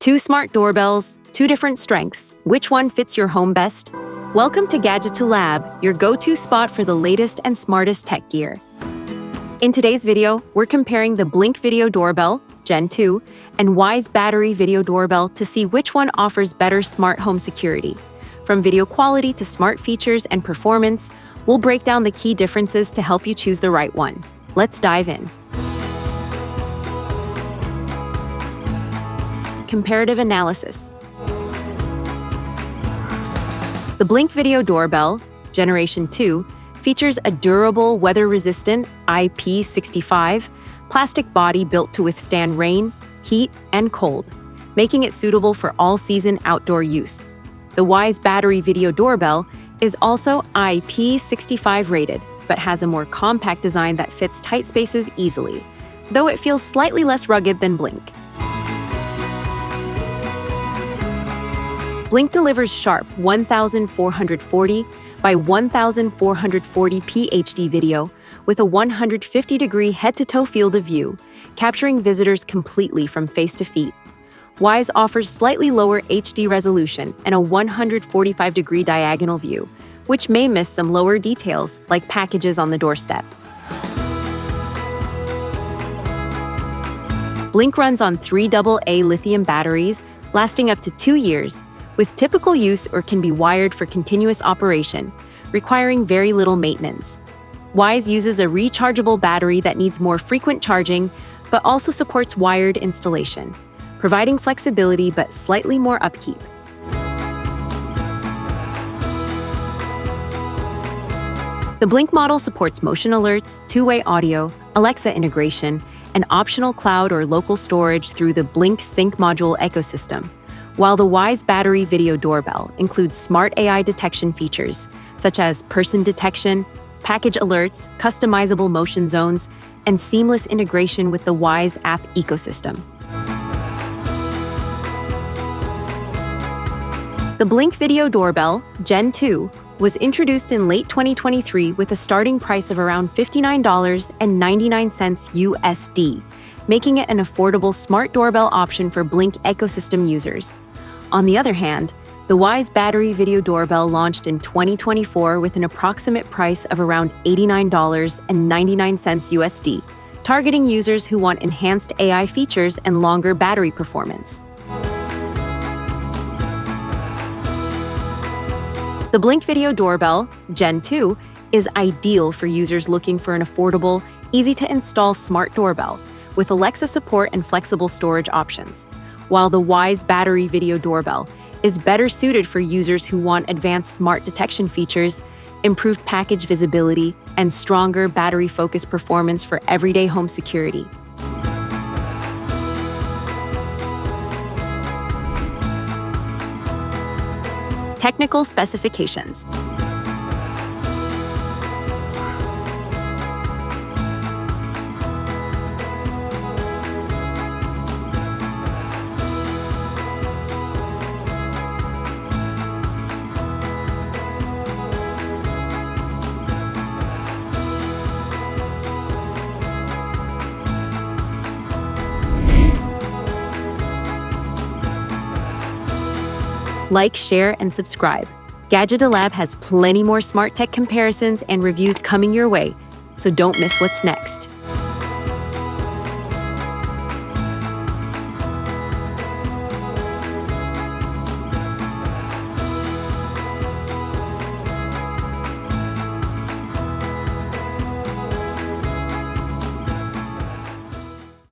Two smart doorbells, two different strengths. Which one fits your home best? Welcome to Gadgeto Lab, your go-to spot for the latest and smartest tech gear. In today's video, we're comparing the Blink Video Doorbell Gen 2 and Wyze Battery Video Doorbell to see which one offers better smart home security. From video quality to smart features and performance, we'll break down the key differences to help you choose the right one. Let's dive in. Comparative analysis. The Blink Video Doorbell Generation 2 features a durable, weather-resistant IP65 plastic body built to withstand rain, heat, and cold, making it suitable for all-season outdoor use. The Wyze Battery Video Doorbell is also IP65 rated, but has a more compact design that fits tight spaces easily, though it feels slightly less rugged than Blink. Blink delivers sharp 1440 by 1440p HD video with a 150-degree head-to-toe field of view, capturing visitors completely from face to feet. Wyze offers slightly lower HD resolution and a 145-degree diagonal view, which may miss some lower details like packages on the doorstep. Blink runs on 3 AA lithium batteries, lasting up to 2 years, with typical use or can be wired for continuous operation, requiring very little maintenance. Wyze uses a rechargeable battery that needs more frequent charging, but also supports wired installation, providing flexibility but slightly more upkeep. The Blink model supports motion alerts, two-way audio, Alexa integration, and optional cloud or local storage through the Blink Sync module ecosystem, while the Wyze Battery Video Doorbell includes smart AI detection features such as person detection, package alerts, customizable motion zones, and seamless integration with the Wyze app ecosystem. The Blink Video Doorbell Gen 2 was introduced in late 2023 with a starting price of around $59.99 USD, making it an affordable smart doorbell option for Blink ecosystem users. On the other hand, the Wyze Battery Video Doorbell launched in 2024 with an approximate price of around $89.99 USD, targeting users who want enhanced AI features and longer battery performance. The Blink Video Doorbell Gen 2 is ideal for users looking for an affordable, easy-to-install smart doorbell with Alexa support and flexible storage options, while the Wyze Battery Video Doorbell is better suited for users who want advanced smart detection features, improved package visibility, and stronger battery-focused performance for everyday home security. Technical specifications. Like, share, and subscribe. Gadgeto Lab has plenty more smart tech comparisons and reviews coming your way, so don't miss what's next.